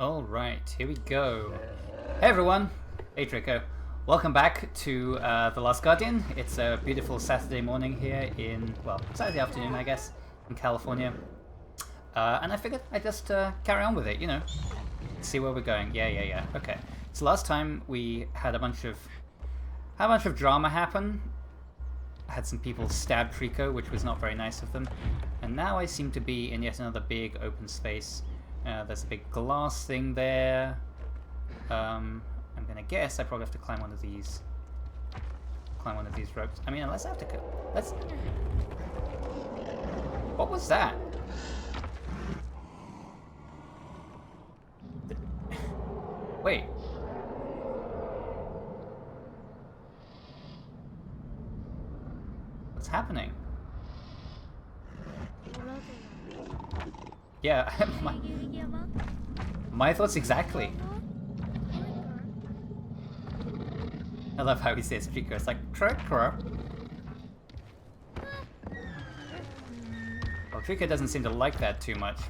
Alright, here we go. Hey everyone! Hey Trico. Welcome back to The Last Guardian. It's a beautiful Saturday morning here in, well, Saturday afternoon I guess, in California. And I figured I'd just carry on with it, you know. See where we're going. Yeah. Okay. So last time we had a bunch of drama happen. I had some people stab Trico, which was not very nice of them. And now I seem to be in yet another big open space. There's a big glass thing there. I'm gonna guess I probably have to climb one of these ropes. I mean, unless I have to go. Let's. What was that? Wait. What's happening? Yeah, my thoughts exactly. I love how he says Trico. It's like Trico. Well, Trico doesn't seem to like that too much.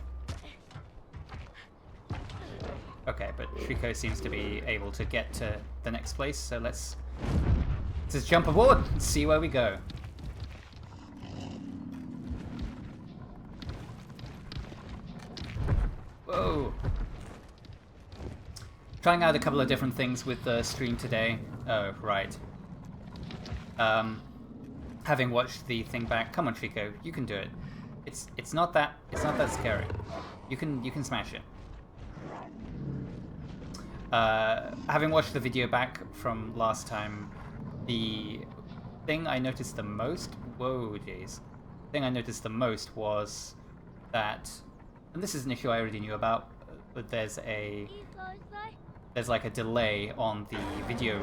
Okay, but Trico seems to be able to get to the next place, so let's just jump aboard and see where we go. Whoa! Trying out a couple of different things with the stream today. Oh, right. Having watched the thing back, come on Trico, you can do it. It's not that scary. You can smash it. Having watched the video back from last time, the thing I noticed the most, whoa jeez, the thing I noticed the most was that, and this is an issue I already knew about, but there's like a delay on the video,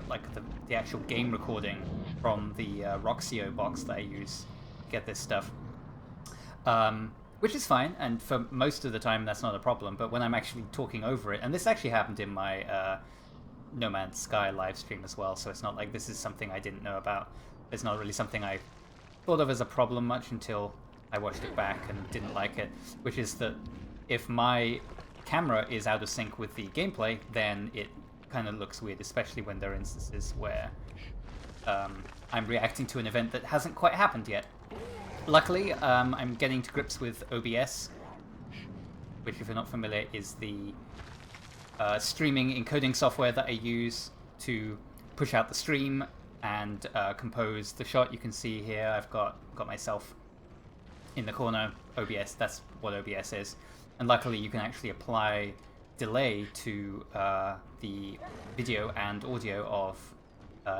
like the actual game recording from the Roxio box that I use to get this stuff. Which is fine, and for most of the time that's not a problem, but when I'm actually talking over it, and this actually happened in my No Man's Sky live stream as well, so it's not like this is something I didn't know about. It's not really something I thought of as a problem much until I watched it back and didn't like it, which is that if my camera is out of sync with the gameplay, then it kind of looks weird, especially when there are instances where I'm reacting to an event that hasn't quite happened yet. Luckily, I'm getting to grips with OBS, which if you're not familiar is the streaming encoding software that I use to push out the stream and compose the shot. You can see here I've got myself in the corner. OBS, that's what OBS is. And luckily you can actually apply delay to the video and audio of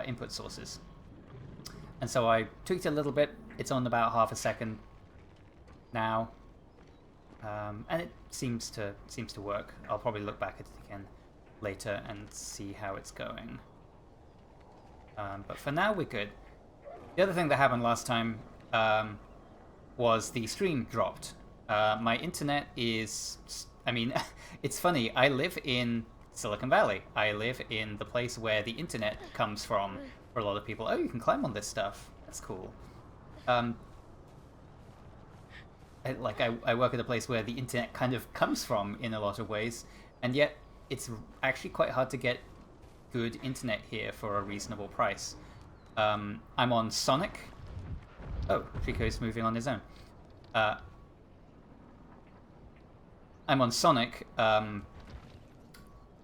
input sources. And so I tweaked it a little bit. It's on about half a second now, and it seems to work. I'll probably look back at it again later and see how it's going. But for now, we're good. The other thing that happened last time was the stream dropped. My internet is, I mean, it's funny. I live in Silicon Valley. I live in the place where the internet comes from for a lot of people. Oh, you can climb on this stuff. That's cool. I work at a place where the internet kind of comes from in a lot of ways, and yet it's actually quite hard to get good internet here for a reasonable price. I'm on Sonic. Oh, Trico's moving on his own. I'm on Sonic,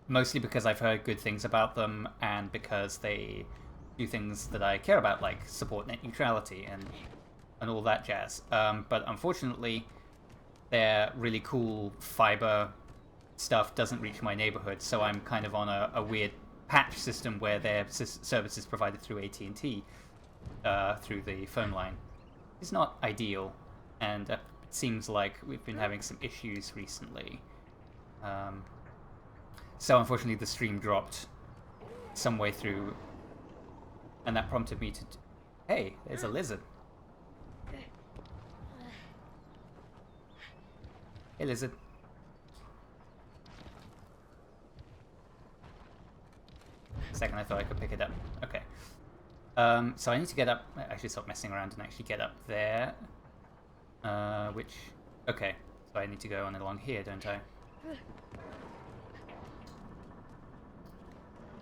mostly because I've heard good things about them, and because they do things that I care about, like support net neutrality and all that jazz. But unfortunately, their really cool fiber stuff doesn't reach my neighborhood, so I'm kind of on a weird patch system where their service is provided through AT&T, through the phone line. It's not ideal, and it seems like we've been having some issues recently. So unfortunately the stream dropped some way through, and that prompted me to... Hey, there's a lizard. Hey, lizard. A second, I thought I could pick it up. Okay. So I need to get up... I should stop messing around and actually get up there. Which... Okay. So I need to go on along here, don't I?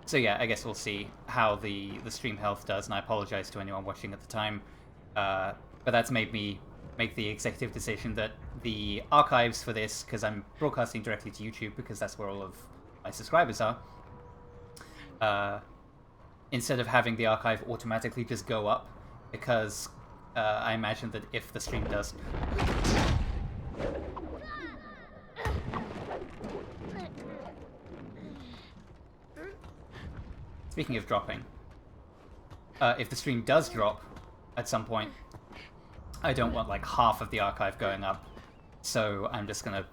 So yeah, I guess we'll see how the stream health does, and I apologize to anyone watching at the time. But that's made me make the executive decision that the archives for this, because I'm broadcasting directly to YouTube because that's where all of my subscribers are, instead of having the archive automatically just go up, because I imagine that if the stream does... Speaking of dropping, if the stream does drop at some point, I don't want like half of the archive going up, so I'm just going to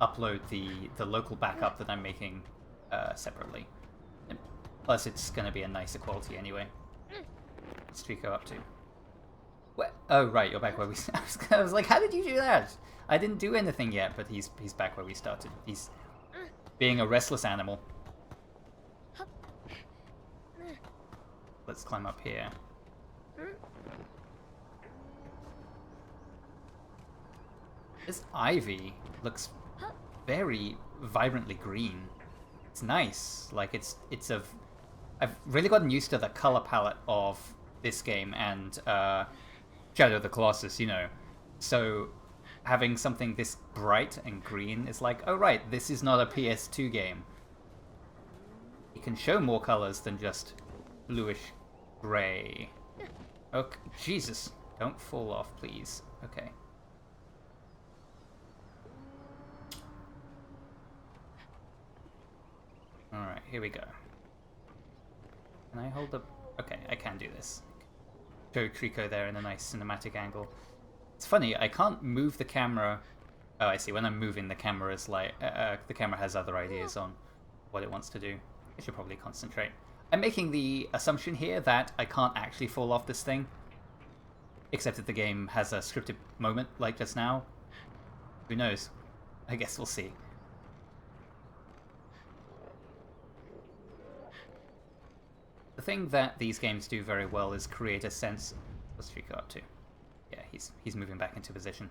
upload the local backup that I'm making separately. And plus, it's going to be a nicer quality anyway. What's Trico up to? What? Oh, right, you're back where we... I was like, how did you do that? I didn't do anything yet, but he's back where we started. He's being a restless animal. Let's climb up here. This ivy looks very vibrantly green. It's nice. Like it's a... I've really gotten used to the color palette of this game and Shadow of the Colossus, you know. So having something this bright and green is like, oh right, this is not a PS2 game. It can show more colors than just bluish gray. Okay, Jesus, don't fall off, please. Okay. Alright, here we go. Can I hold up? Okay, I can do this. Show Trico there in a nice cinematic angle. It's funny, I can't move the camera. Oh, I see. When I'm moving, the camera is like the camera has other ideas on what it wants to do. I should probably concentrate. I'm making the assumption here that I can't actually fall off this thing, except that the game has a scripted moment like just now. Who knows? I guess we'll see. The thing that these games do very well is create a sense... What's Trico up to? Yeah, he's moving back into position.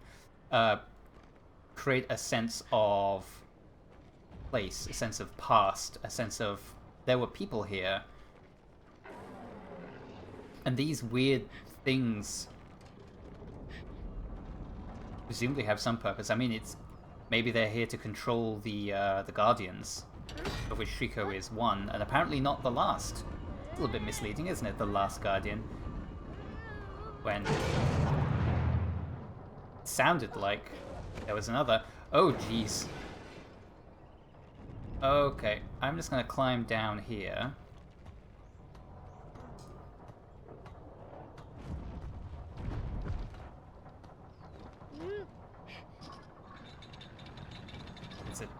Create a sense of place, a sense of past, a sense of there were people here. And these weird things presumably have some purpose. I mean, it's maybe they're here to control the Guardians, of which Trico is one, and apparently not the last. A little bit misleading, isn't it? The last Guardian. When it sounded like there was another. Oh, jeez. Okay, I'm just going to climb down here.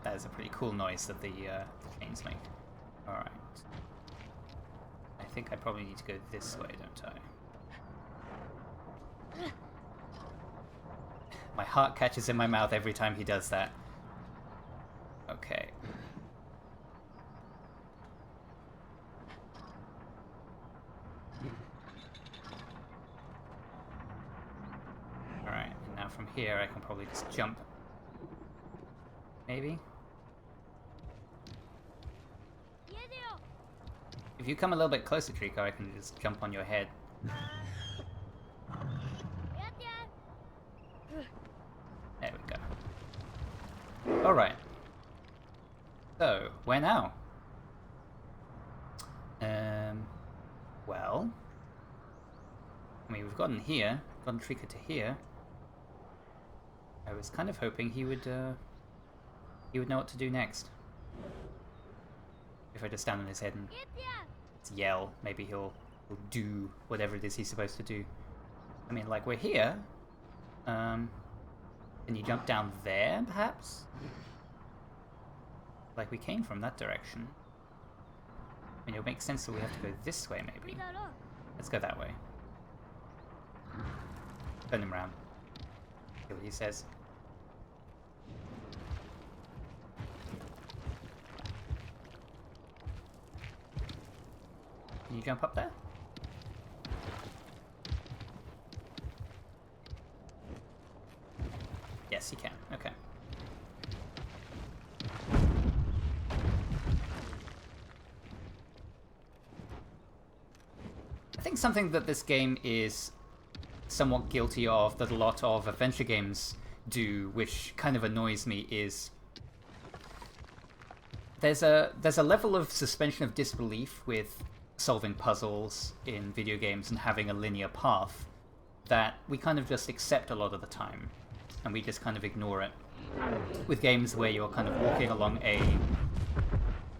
That is a pretty cool noise that the chains make. Alright. I think I probably need to go this way, don't I? My heart catches in my mouth every time he does that. Okay. Alright, and now from here I can probably just jump. Maybe? If you come a little bit closer, Trico, I can just jump on your head. There we go. Alright. So, where now? Well... I mean, we've gotten here, gotten Trico to here. I was kind of hoping he would know what to do next. If I just stand on his head and yell, maybe he'll do whatever it is he's supposed to do. I mean, like, we're here. Can you jump down there, perhaps? Like, we came from that direction. I mean, it would make sense that we have to go this way, maybe. Let's go that way. Turn him around. See what he says. Can you jump up there? Yes, you can. Okay. something that this game is somewhat guilty of, that a lot of adventure games do, which kind of annoys me, is there's a level of suspension of disbelief with solving puzzles in video games and having a linear path that we kind of just accept a lot of the time, and we just kind of ignore it. With games where you're kind of walking along a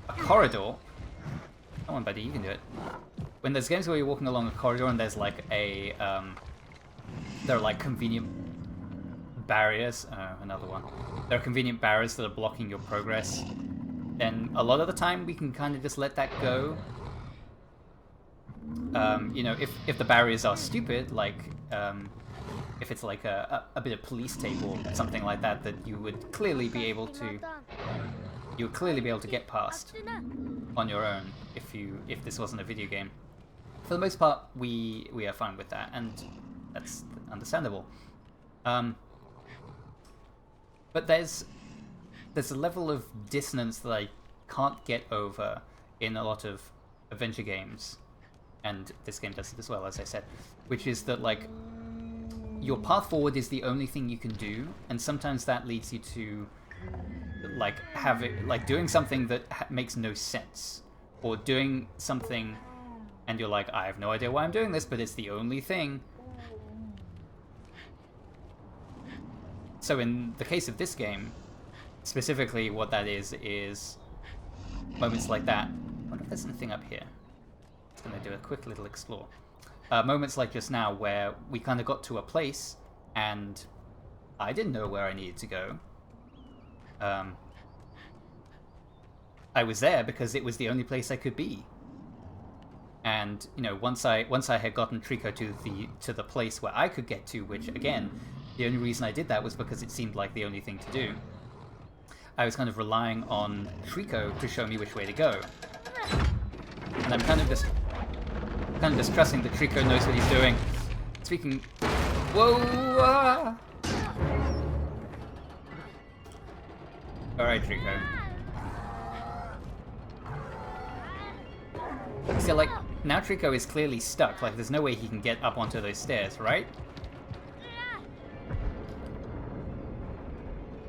corridor. Come on, buddy, you can do it. When there's games where you're walking along a corridor and there's like a there are like convenient barriers. Another one. There are convenient barriers that are blocking your progress. Then a lot of the time we can kind of just let that go. You know, if the barriers are stupid, like if it's like a bit of police tape or something like that, that you would clearly be able to get past on your own if this wasn't a video game. For the most part, we are fine with that, and that's understandable. But there's a level of dissonance that I can't get over in a lot of adventure games, and this game does it as well, as I said, which is that like your path forward is the only thing you can do, and sometimes that leads you to like doing something that makes no sense, or doing something and you're like, I have no idea why I'm doing this, but it's the only thing. So in the case of this game, specifically what that is moments like that. I wonder if there's anything up here. Just gonna do a quick little explore. Moments like just now where we kind of got to a place and I didn't know where I needed to go. I was there because it was the only place I could be. And you know, once I had gotten Trico to the place where I could get to, which again, the only reason I did that was because it seemed like the only thing to do. I was kind of relying on Trico to show me which way to go. And I'm kind of just trusting that Trico knows what he's doing. Speaking... Whoa! Alright, Trico. So, like, now Trico is clearly stuck. Like, there's no way he can get up onto those stairs, right?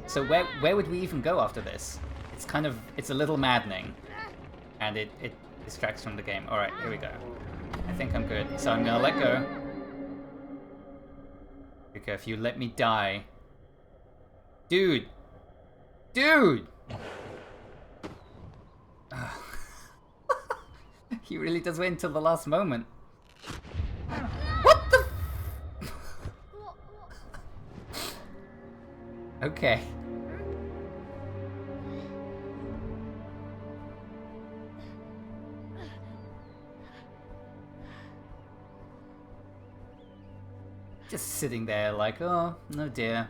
So where would we even go after this? It's a little maddening. And it distracts from the game. Alright, here we go. I think I'm good. So I'm gonna let go. Okay, if you let me die. Dude! Dude! He really does wait until the last moment. What the Okay. Just sitting there like, oh, no dear.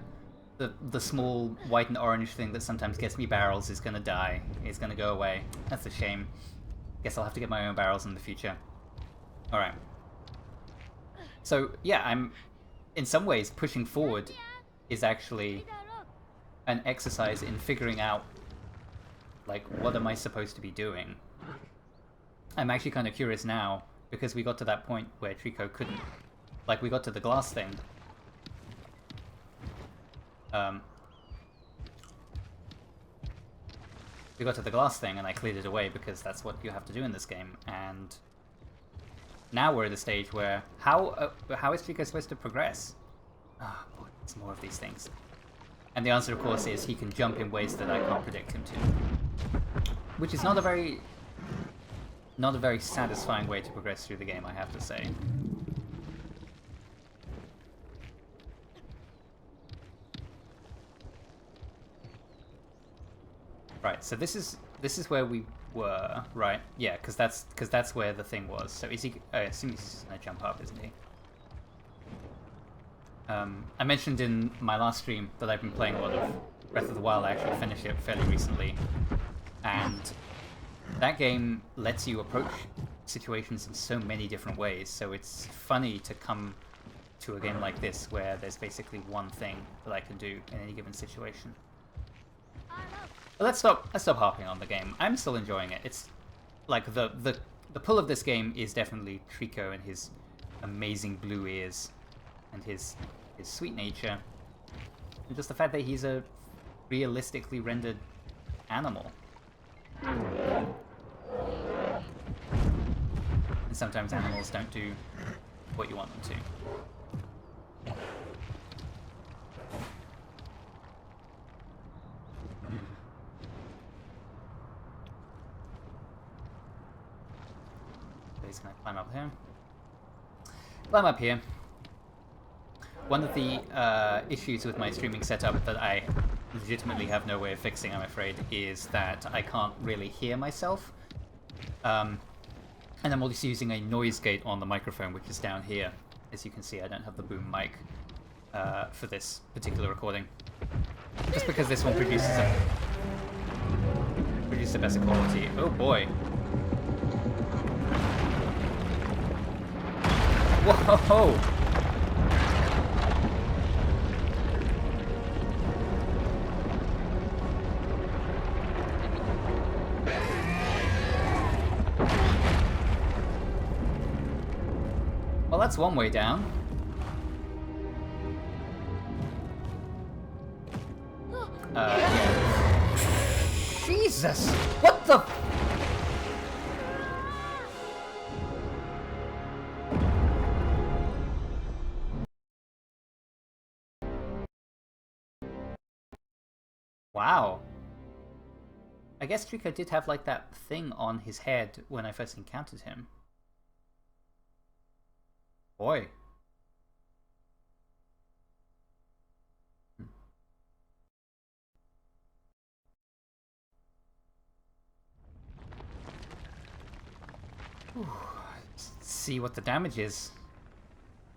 The small white and orange thing that sometimes gets me barrels is gonna die. It's gonna go away. That's a shame. Guess I'll have to get my own barrels in the future. Alright. So, yeah, I'm... in some ways, pushing forward is actually an exercise in figuring out, like, what am I supposed to be doing? I'm actually kind of curious now, because we got to that point where Trico couldn't... like, we got to the glass thing. We got to the glass thing and I cleared it away because that's what you have to do in this game. And now we're at a stage where how is Trico supposed to progress? Ah, oh, boy, it's more of these things. And the answer, of course, is he can jump in ways that I can't predict him to, which is not a very satisfying way to progress through the game, I have to say. Right, so this is where we were, right? Yeah, because that's where the thing was. So is he? I assume he's gonna jump up, isn't he? I mentioned in my last stream that I've been playing a lot of Breath of the Wild. I actually finished it fairly recently, and that game lets you approach situations in so many different ways. So it's funny to come to a game like this where there's basically one thing that I can do in any given situation. But let's stop harping on the game. I'm still enjoying it. It's like the pull of this game is definitely Trico and his amazing blue ears and his sweet nature. And just the fact that he's a realistically rendered animal. And sometimes animals don't do what you want them to. He's gonna climb up here. Climb up here. One of the issues with my streaming setup that I legitimately have no way of fixing, I'm afraid, is that I can't really hear myself. And I'm also using a noise gate on the microphone, which is down here. As you can see, I don't have the boom mic for this particular recording. Just because this one produces a better quality. Oh boy. Whoa! Well, that's one way down. Yeah. Jesus! What the? Wow. I guess Trico did have like that thing on his head when I first encountered him. Boy. Let's see what the damage is.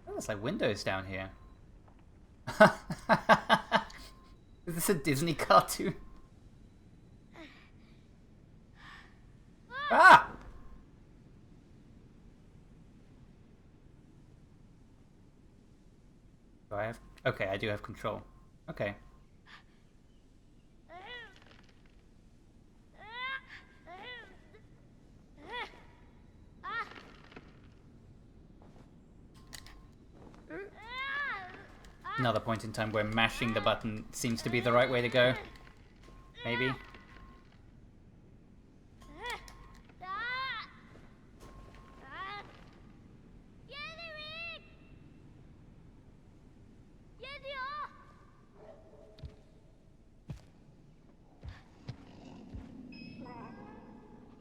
Oh, there's like windows down here. Is this a Disney cartoon? Ah! Do I have... Okay, I do have control. Okay. Another point in time where mashing the button seems to be the right way to go. Maybe.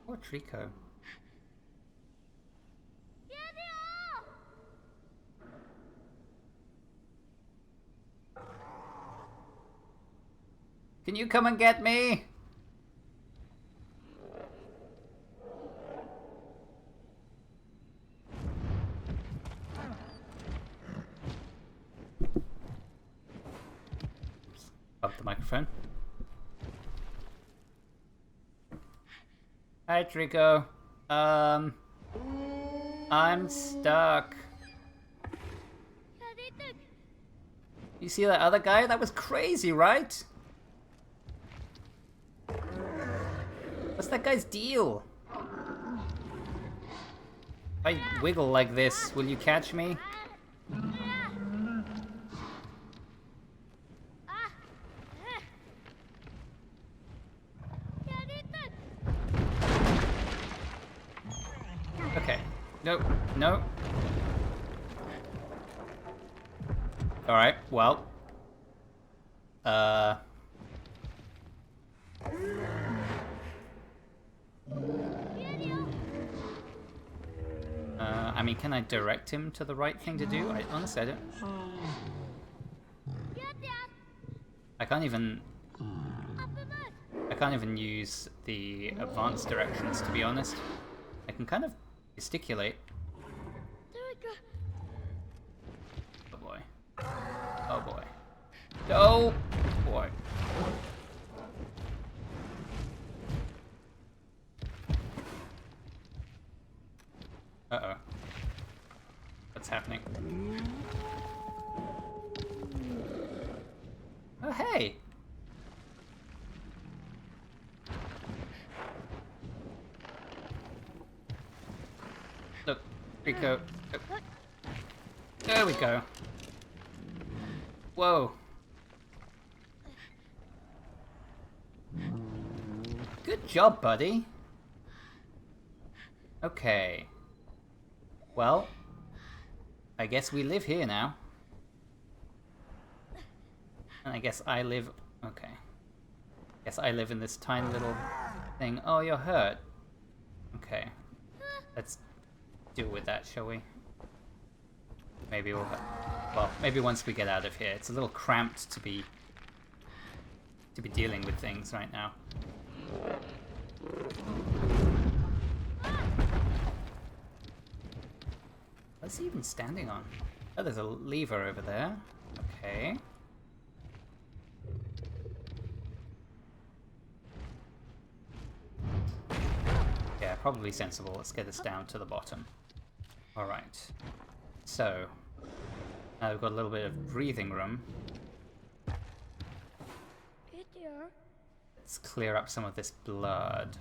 Poor Trico. Can you come and get me? Oops. Up the microphone. Hi, Trico. I'm stuck. You see that other guy? That was crazy, right? What's that guy's deal? If I wiggle like this, will you catch me? Okay. No, no. Alright, well. I mean, can I direct him to the right thing to do? Honestly, I don't... I can't even use the advanced directions, to be honest. I can kind of gesticulate. Oh boy. Oh boy. Oh boy. Uh-oh. What's happening? Oh, hey! Look, Trico. There we go. Whoa. Good job, buddy. Okay. Well, I guess we live here now. And I guess I live... Okay. Guess I live in this tiny little thing. Oh, you're hurt. Okay. Let's deal with that, shall we? Maybe we'll... Well, maybe once we get out of here. It's a little cramped to be dealing with things right now. What's he even standing on? Oh, there's a lever over there. Okay. Yeah, probably sensible. Let's get this down to the bottom. Alright. So, now we've got a little bit of breathing room. Let's clear up some of this blood.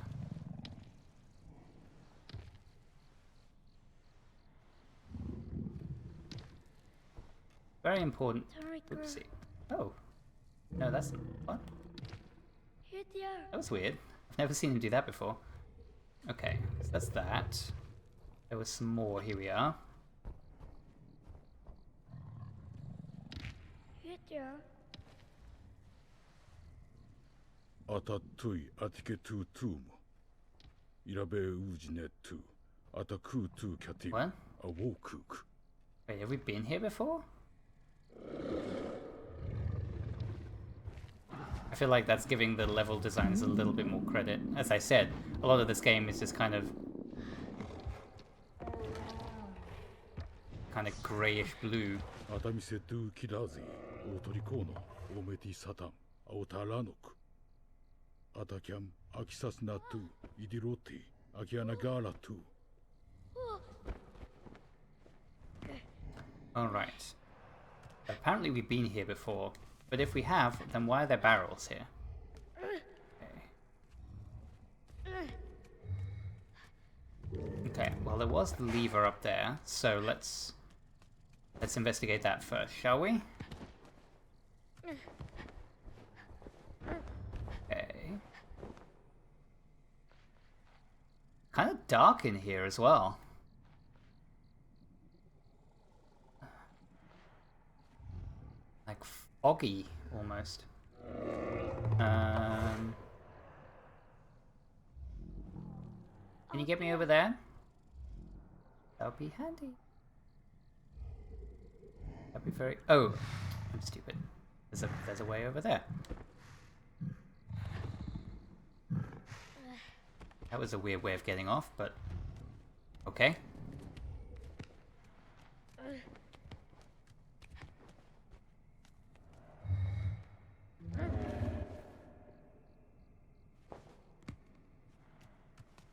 Very important. Oopsie. Oh. No, that's... What? That was weird. I've never seen him do that before. Okay, so that's that. There was some more. Here we are. Atatui atike tu irabe ujine tu ataku tu kati What? awokuk. Wait, have we been here before? I feel like that's giving the level designers a little bit more credit. As I said, a lot of this game is just kind of grayish blue. Atamise tu kidazi otoriko no ometi satan aotaranok. Atakyam akisasna tu idiroti akianagara tu. Alright. Apparently we've been here before, but if we have, then why are there barrels here? Okay, well there was the lever up there, so let's investigate that first, shall we? Okay. Kind of dark in here as well. Like foggy, almost. Can you get me over there? That would be handy. That'd be very... Oh, I'm stupid. There's a way over there. That was a weird way of getting off, but... Okay.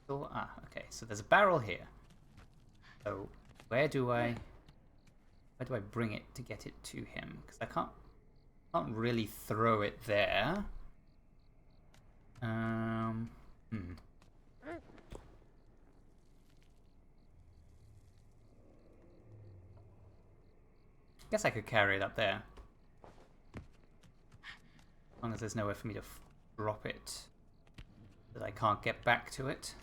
So, okay, so there's a barrel here. So, where do I bring it to get it to him? Because I can't really throw it there. Guess I could carry it up there. As long as there's nowhere for me to drop it. That I can't get back to it.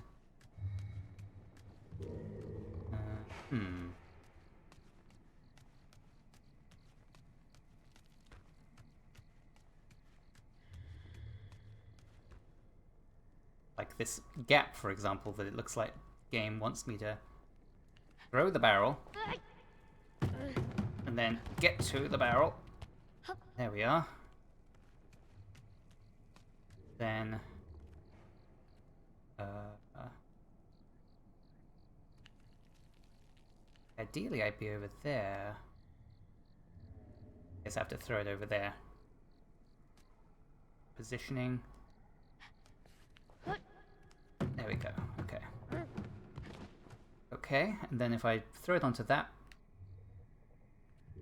Like this gap, for example, that it looks like the game wants me to throw the barrel and then get to the barrel. There we are. Then ideally I'd be over there. Guess I have to throw it over there. Positioning. There we go. Okay. Okay, and then if I throw it onto that, I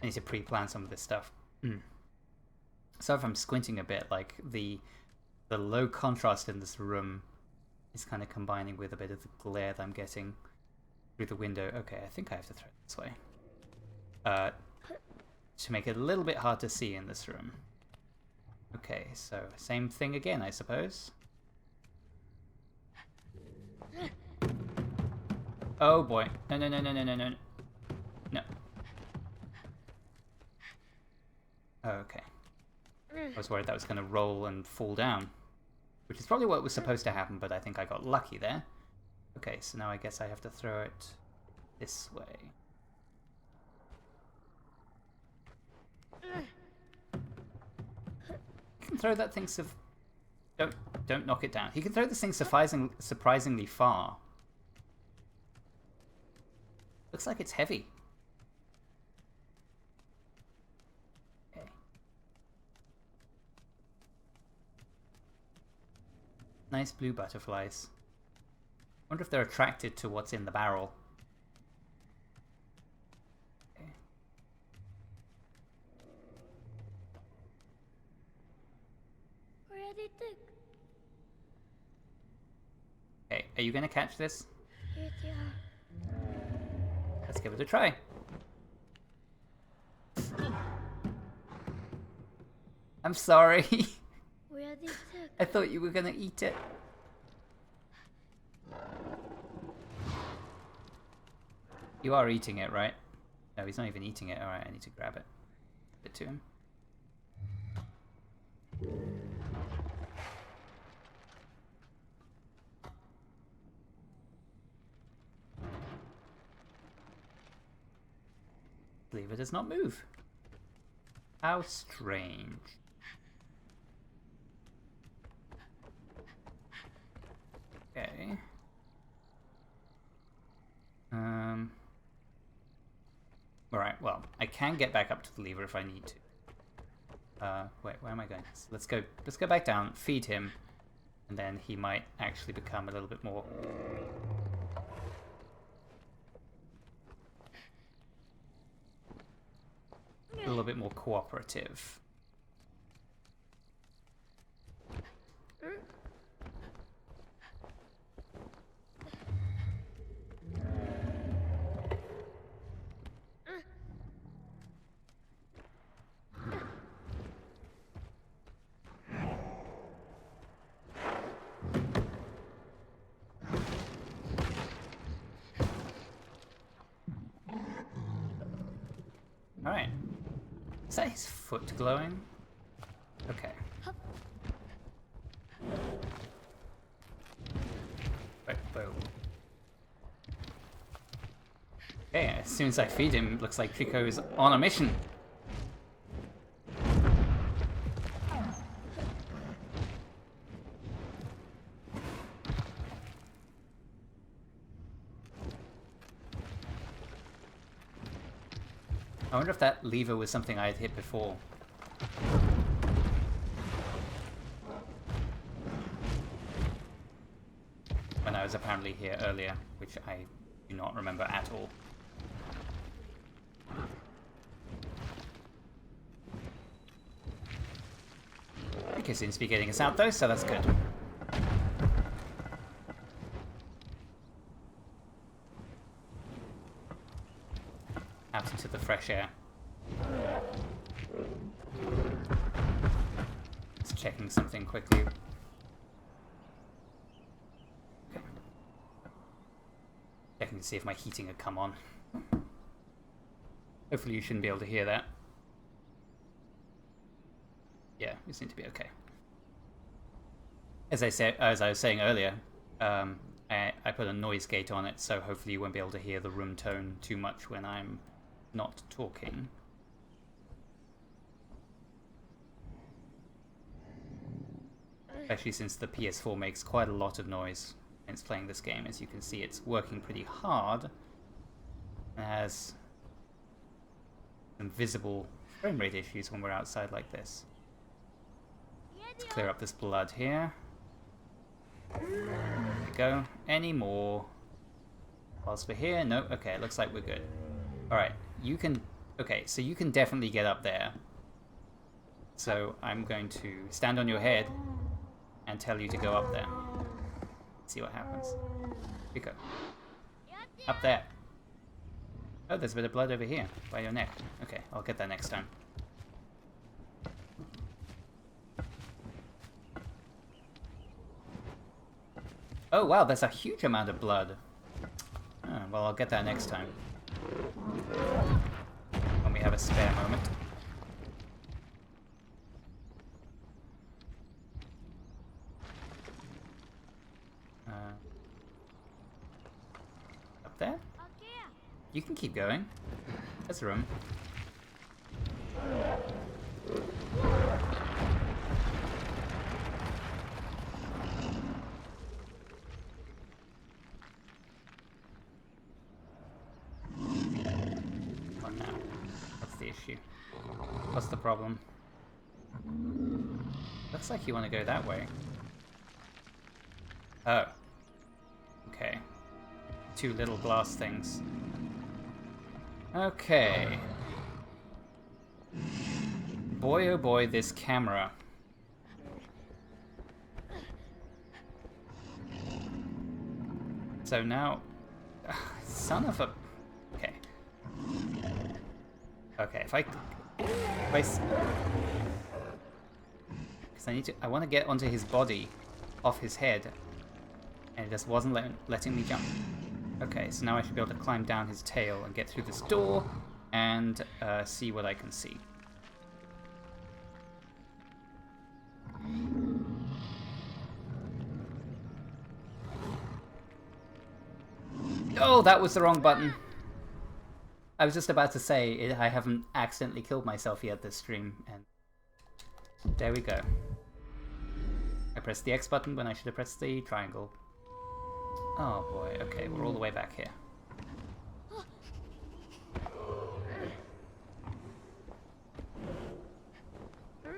need to pre-plan some of this stuff. So if I'm squinting a bit, like the low contrast in this room is kind of combining with a bit of the glare that I'm getting through the window. Okay, I think I have to throw it this way. to make it a little bit hard to see in this room. Okay, so same thing again, I suppose. Oh boy. No, no, no, no, no, no, no. No. Okay. I was worried that was going to roll and fall down, which is probably what was supposed to happen, but I think I got lucky there. Okay, so now I guess I have to throw it this way. You can throw that thing Don't knock it down. He can throw this thing surprisingly far. Looks like it's heavy. Okay. Nice blue butterflies. Wonder if they're attracted to what's in the barrel. Okay. Okay, are you gonna catch this? Let's give it a try. I'm sorry. I thought you were gonna eat it. You are eating it, right? No, he's not even eating it. Alright, I need to grab it. Give it to him. Lever does not move. How strange. Okay. Alright, well, I can get back up to the lever if I need to. Wait, where am I going? So let's go back down, feed him, and then he might actually become a little bit more cooperative. Alright. Is that his foot glowing? Okay. Wait, whoa. Okay, as soon as I feed him, it looks like Trico is on a mission. I wonder if that lever was something I had hit before. When I was apparently here earlier, which I do not remember at all. Trico seems to be getting us out though, so that's good. Out into the fresh air. Just checking something quickly. Okay. Checking to see if my heating had come on. Hopefully you shouldn't be able to hear that. Yeah, we seem to be okay. As I was saying earlier, I put a noise gate on it, so hopefully you won't be able to hear the room tone too much when I'm not talking. Especially since the PS4 makes quite a lot of noise when it's playing this game. As you can see, it's working pretty hard. It has some visible frame rate issues when we're outside like this. Let's clear up this blood here. There we go. Any more? Whilst we're here? No? Okay, it looks like we're good. Alright, you can... Okay, so you can definitely get up there. So I'm going to stand on your head and tell you to go up there. See what happens. You go. Up there. Oh, there's a bit of blood over here, by your neck. Okay, I'll get that next time. Oh wow, there's a huge amount of blood. Oh, well, I'll get that next time. When we have a spare moment. Up there? You can keep going. There's room. What now? What's the issue? What's the problem? Looks like you want to go that way. Oh. Okay. Two little glass things. Okay. Boy oh boy, this camera. So now... son of a... Okay. Okay, if I... Because I need to... I want to get onto his body, off his head. And it just wasn't letting me jump. Okay, so now I should be able to climb down his tail and get through this door and see what I can see. Oh, that was the wrong button. I was just about to say I haven't accidentally killed myself yet this stream, and there we go. I pressed the X button when I should have pressed the triangle. Oh boy, okay, we're all the way back here.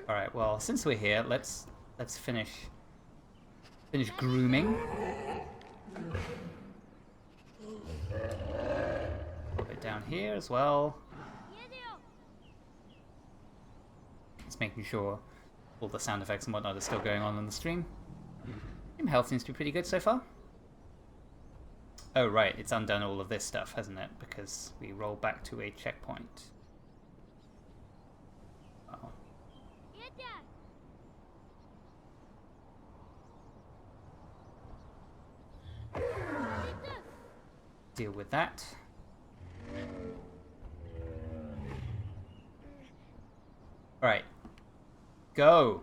Alright, well, since we're here, let's finish grooming. A little bit down here as well. Just making sure all the sound effects and whatnot are still going on the stream. Stream health seems to be pretty good so far. Oh right, it's undone all of this stuff, hasn't it? Because we roll back to a checkpoint. Oh. Deal with that. Alright. Go!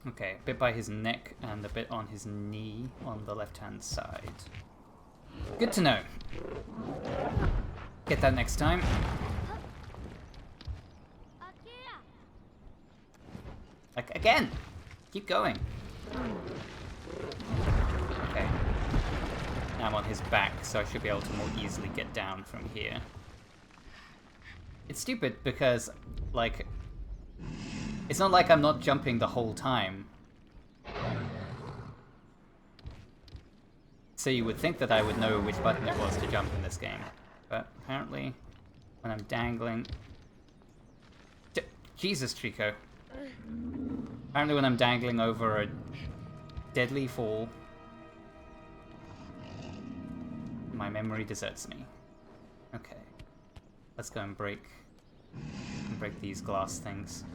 Okay, a bit by his neck and a bit on his knee on the left-hand side. Good to know. Get that next time. Like, again! Keep going. Okay. Now I'm on his back, so I should be able to more easily get down from here. It's stupid because, like... It's not like I'm not jumping the whole time. So you would think that I would know which button it was to jump in this game. But apparently, when I'm dangling... Jesus, Trico. Apparently when I'm dangling over a deadly fall, my memory deserts me. Okay. Let's go and break these glass things.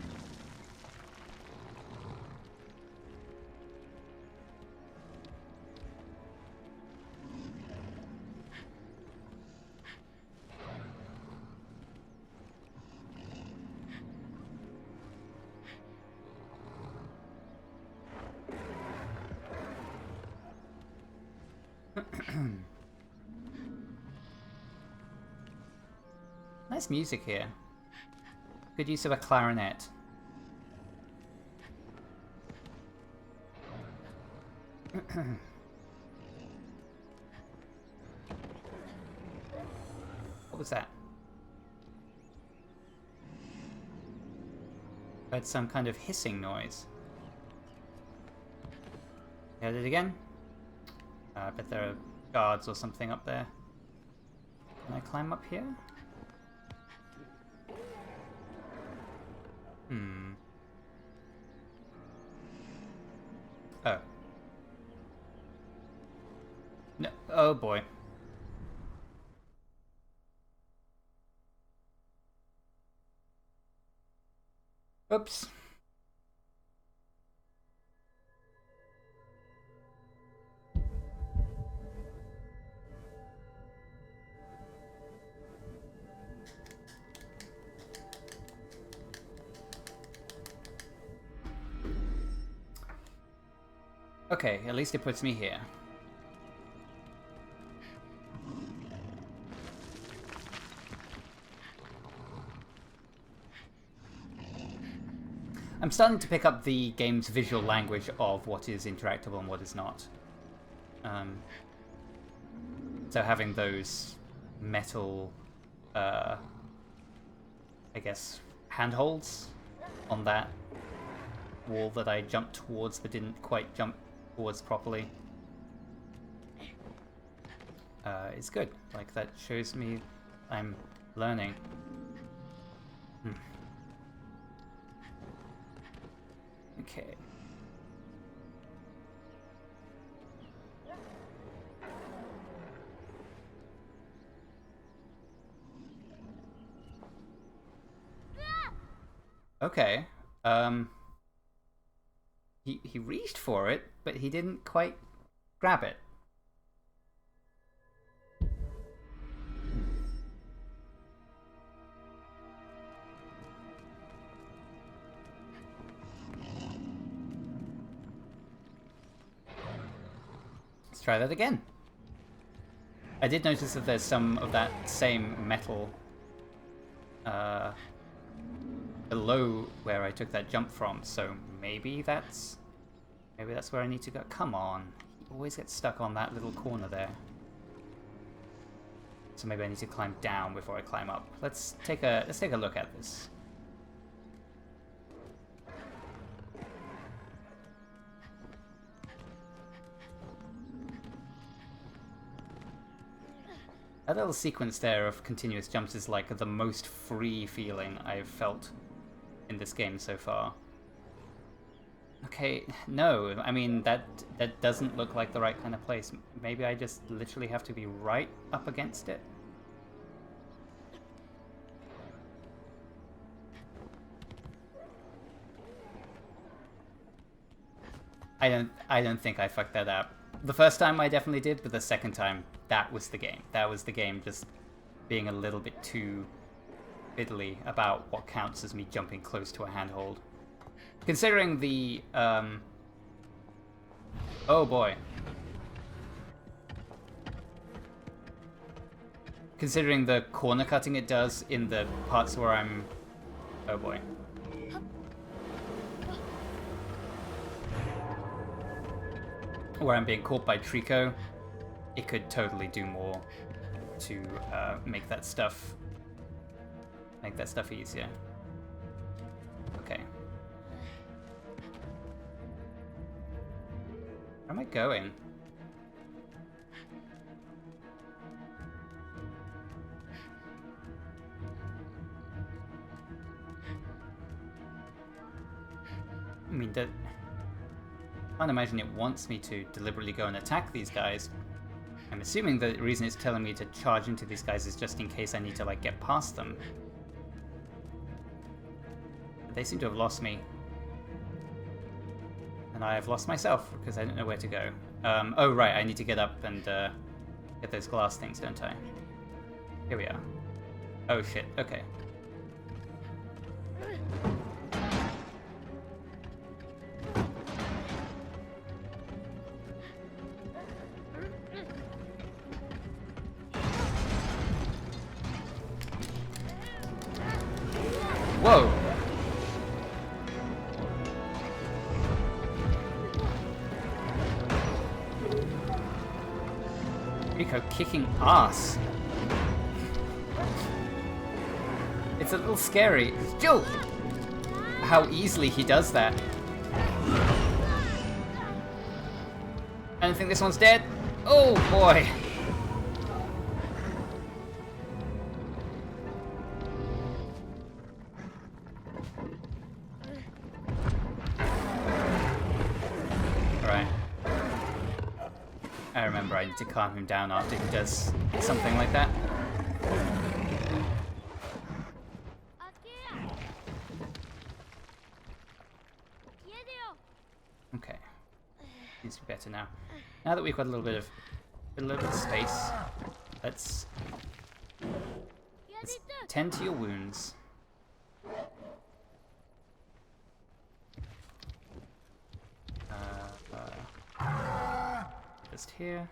Nice music here. Good use of a clarinet. What was that? I heard some kind of hissing noise. Heard it again? I bet there are guards or something up there. Can I climb up here? No. Oh boy. Oops. Okay, at least it puts me here. I'm starting to pick up the game's visual language of what is interactable and what is not. So having those metal, I guess, handholds on that wall that I jumped towards but didn't quite jump towards properly is good. Like, that shows me I'm learning. Okay. Okay. He reached for it, but he didn't quite grab it. Let's try that again. I did notice that there's some of that same metal below where I took that jump from, so maybe that's where I need to go. Come on, he always gets stuck on that little corner there. So maybe I need to climb down before I climb up. Let's take a look at this. That little sequence there of continuous jumps is like the most free feeling I've felt in this game so far. Okay, no, I mean, that doesn't look like the right kind of place. Maybe I just literally have to be right up against it? I don't think I fucked that up. The first time I definitely did, but the second time, that was the game. That was the game just being a little bit too fiddly about what counts as me jumping close to a handhold. Considering the, oh boy. Considering the corner cutting it does in the parts where I'm... Oh boy. Where I'm being caught by Trico, it could totally do more to make that stuff easier. Okay. Where am I going? I mean, I can't imagine it wants me to deliberately go and attack these guys. I'm assuming the reason it's telling me to charge into these guys is just in case I need to, like, get past them. But they seem to have lost me. And I have lost myself, because I don't know where to go. Oh, right, I need to get up and get those glass things, don't I? Here we are. Oh, shit, okay. Whoa! Trico kicking ass. It's a little scary. Joe! How easily he does that. I don't think this one's dead. Oh boy! I I need to calm him down after he does something like that. Okay. Seems to be better now. Now that we've got a little bit of space, let's tend to your wounds. Just here.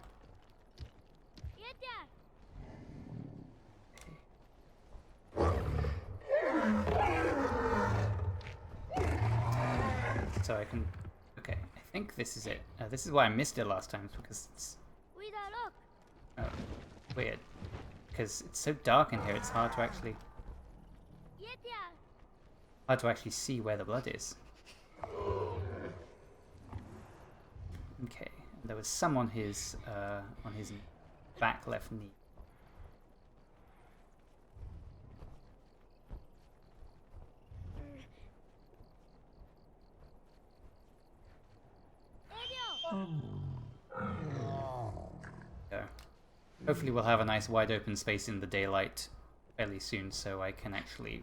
So I can. Okay, I think this is it. This is why I missed it last time, because it's weird. Because it's so dark in here, it's hard to actually see where the blood is. Okay, there was some on his back left knee. So, hopefully we'll have a nice wide open space in the daylight fairly soon, so I can actually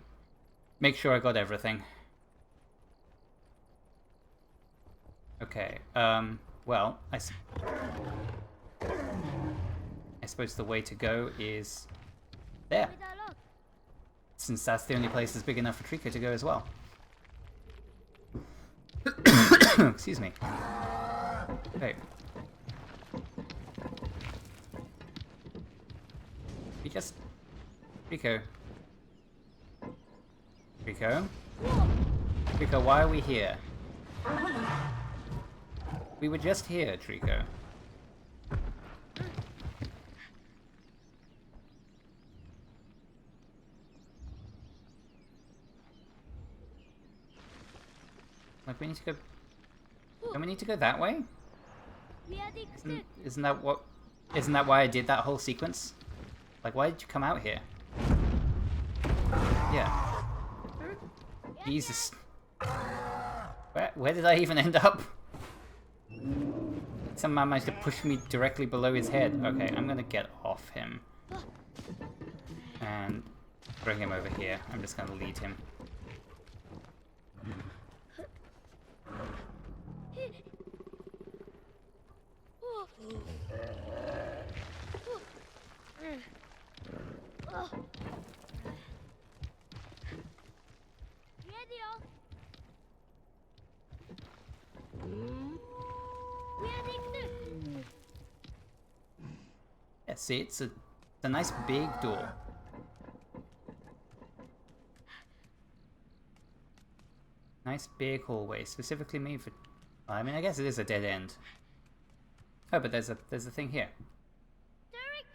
make sure I got everything. Okay, well, I suppose the way to go is there, since that's the only place that's big enough for Trico to go as well. Excuse me. Okay. We just... Trico. Trico? Trico, why are we here? We were just here, Trico. Like, we need to go... Don't we need to go that way? Isn't that what... Isn't that why I did that whole sequence? Like, why did you come out here? Yeah. Jesus. Where did I even end up? Some man managed to push me directly below his head. Okay, I'm gonna get off him. And bring him over here. I'm just gonna lead him. Yeah, see, it's a nice big door. Nice big hallway, specifically made for... I mean, I guess it is a dead end. Oh, but there's a thing here.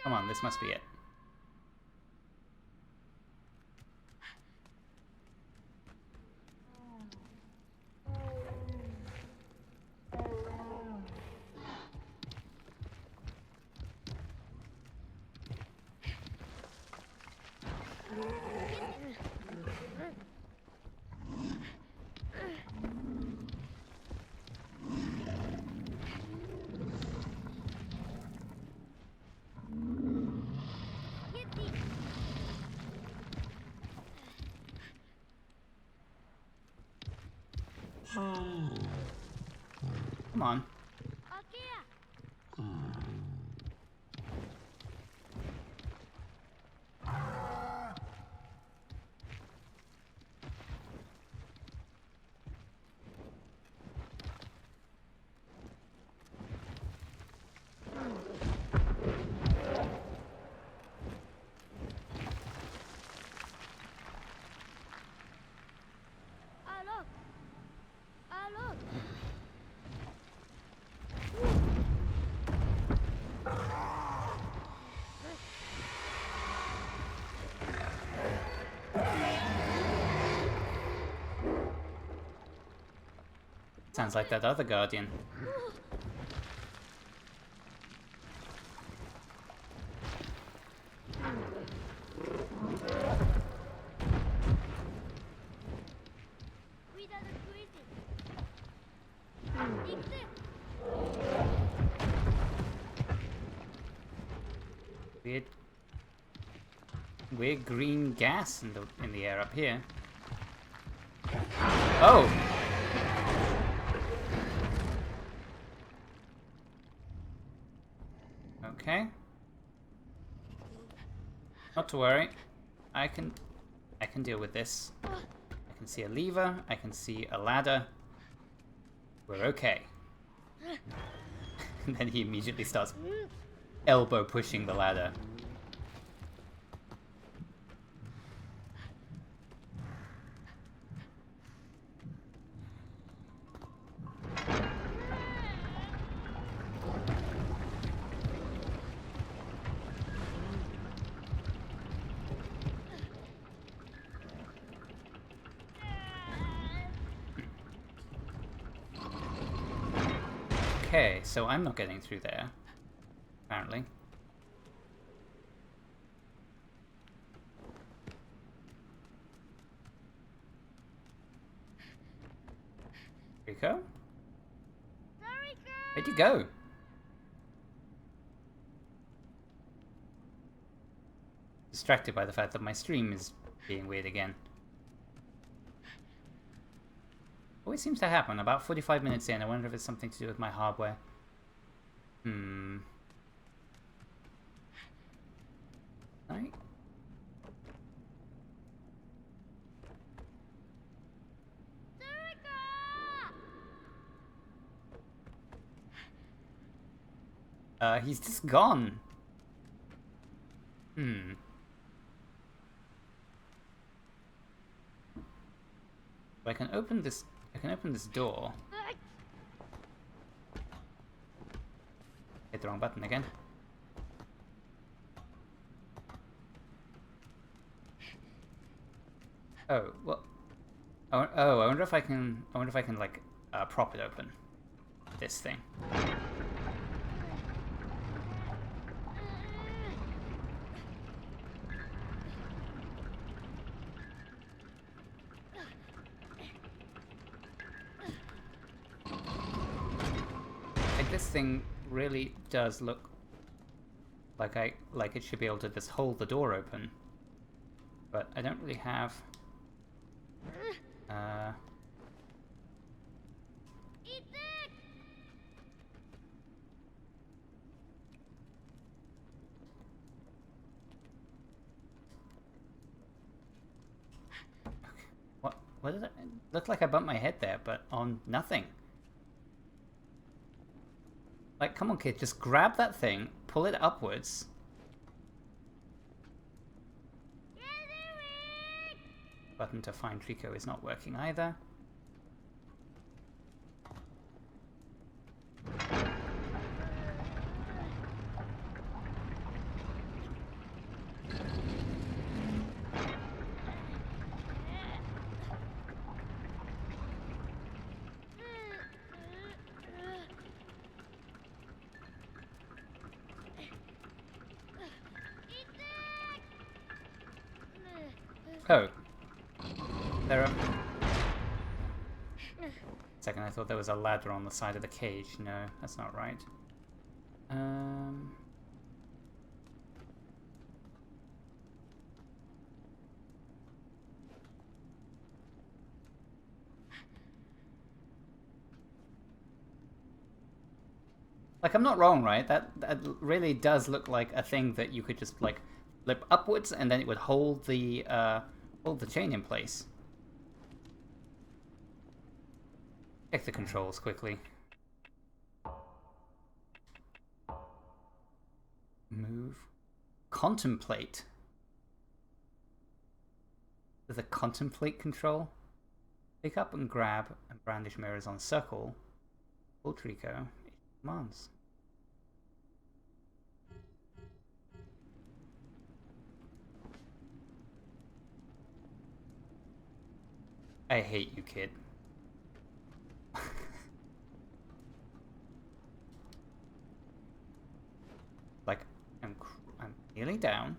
Come on, this must be it. Come on. Sounds like that other guardian. Weird, weird green gas in the air up here. Oh. Okay. Not to worry. I can deal with this. I can see a lever. I can see a ladder. We're okay. And then he immediately starts elbow pushing the ladder. Okay, so I'm not getting through there, apparently. Trico? Where'd you go? Distracted by the fact that my stream is being weird again. Always seems to happen. About 45 minutes in, I wonder if it's something to do with my hardware. Right. He's just gone. I can open this. I can open this door. Hit the wrong button again. Oh, well. Oh, I wonder if I can. I wonder if I can like prop it open. This thing. This thing really does look like it should be able to just hold the door open, but I don't really have. What did it look like? I bumped my head there, but on nothing. Like, come on, kid, just grab that thing, pull it upwards. Button to find Trico is not working either. Oh. There are... Second, I thought there was a ladder on the side of the cage. No, that's not right. Like, I'm not wrong, right? That really does look like a thing that you could just, like, flip upwards and then it would hold the chain in place. Check the controls quickly. Move. Contemplate. There's a contemplate control. Pick up and grab and brandish mirrors on circle. Pull Trico. Commands. I hate you, kid. Like, I'm kneeling down.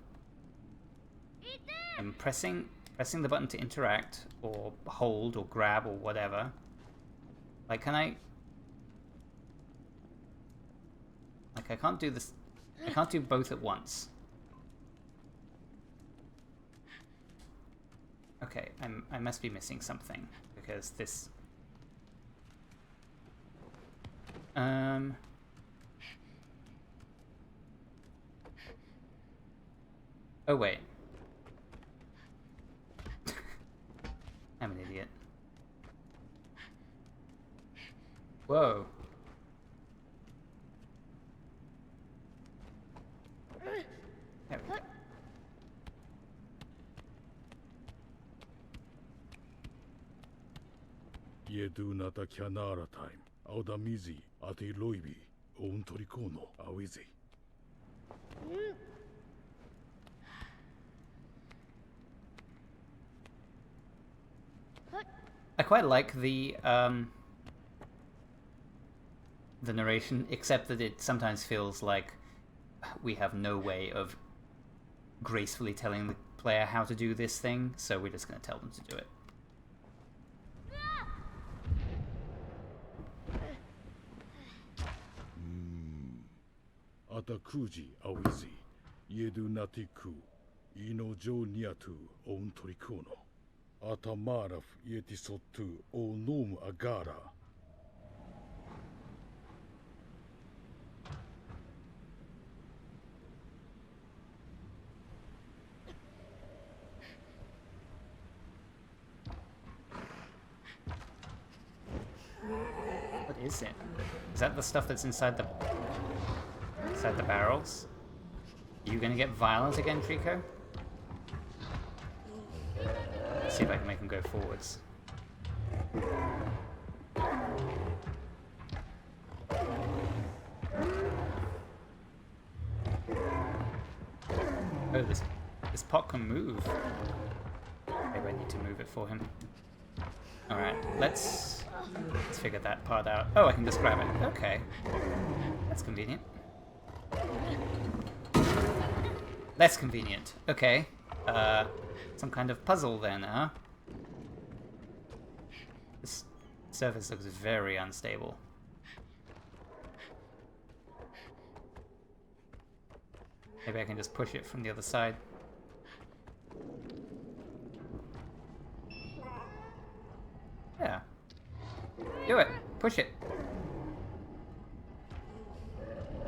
I'm pressing the button to interact, or hold, or grab, or whatever. Like, can I... Like, I can't do this... I can't do both at once. Okay, I must be missing something because this. Oh wait. I'm an idiot. Whoa. There we go. Iedunata Kianara time, Audamizi, Ati Loibi, Oun Tricono, Awizi. I quite like the narration, except that it sometimes feels like we have no way of gracefully telling the player how to do this thing, so we're just going to tell them to do it. Atakuji, Awizi, Iedunatiku, Ino Jo Niatu, Oun Tricono. Atamaraf, Yetisotu, Onum Agara. What is it? Is that the stuff that's inside the barrels? Are you gonna get violent again, Trico? Let's see if I can make him go forwards. Oh, this pot can move. Maybe I need to move it for him. Alright, let's figure that part out. Oh, I can just grab it. Okay. That's convenient. Less convenient. Okay. Some kind of puzzle then, huh? This surface looks very unstable. Maybe I can just push it from the other side. Yeah. Do it. Push it.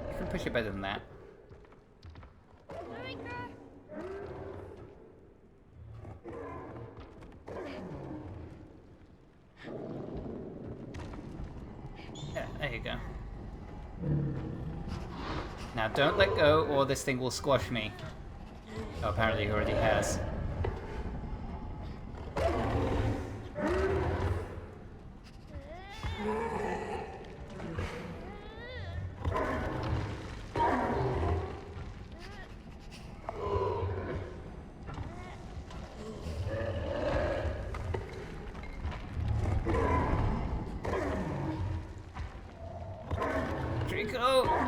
You can push it better than that. Yeah, there you go. Now don't let go or this thing will squash me. Oh, apparently he already has.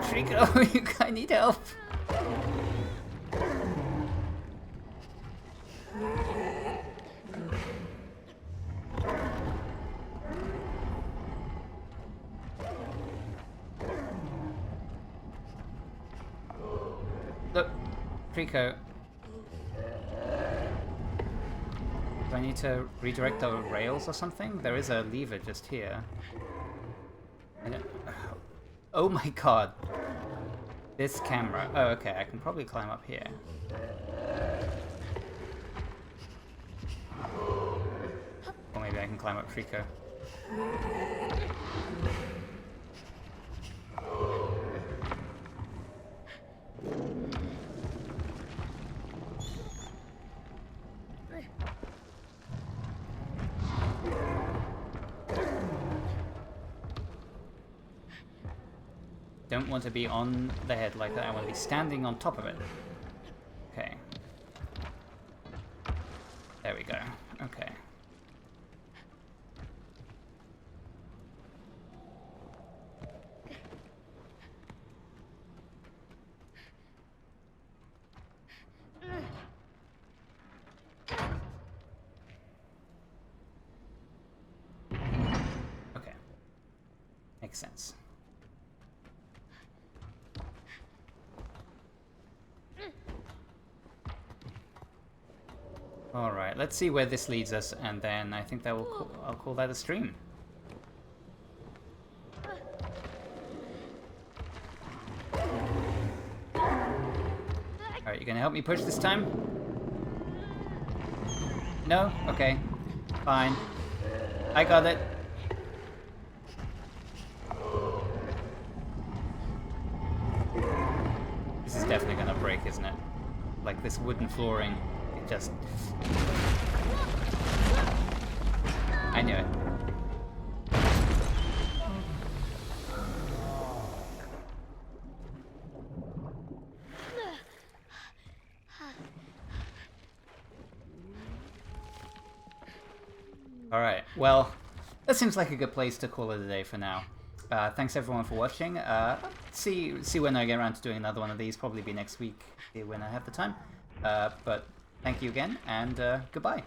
Trico, I need help. Look, Trico. Do I need to redirect the rails or something? There is a lever just here. Oh my god. This camera. Oh, okay, I can probably climb up here. Or maybe I can climb up Trico. Don't want to be on the head like that. I want to be standing on top of it. Okay. There we go. Okay. Okay. Makes sense. All right, let's see where this leads us, and then I think that will I'll call that a stream. All right, you gonna help me push this time? No? Okay. Fine. I got it. This is definitely gonna break, isn't it? Like this wooden flooring, it just... I knew it. Alright, well, that seems like a good place to call it a day for now. Thanks everyone for watching. See when I get around to doing another one of these. Probably be next week when I have the time. But thank you again, and goodbye.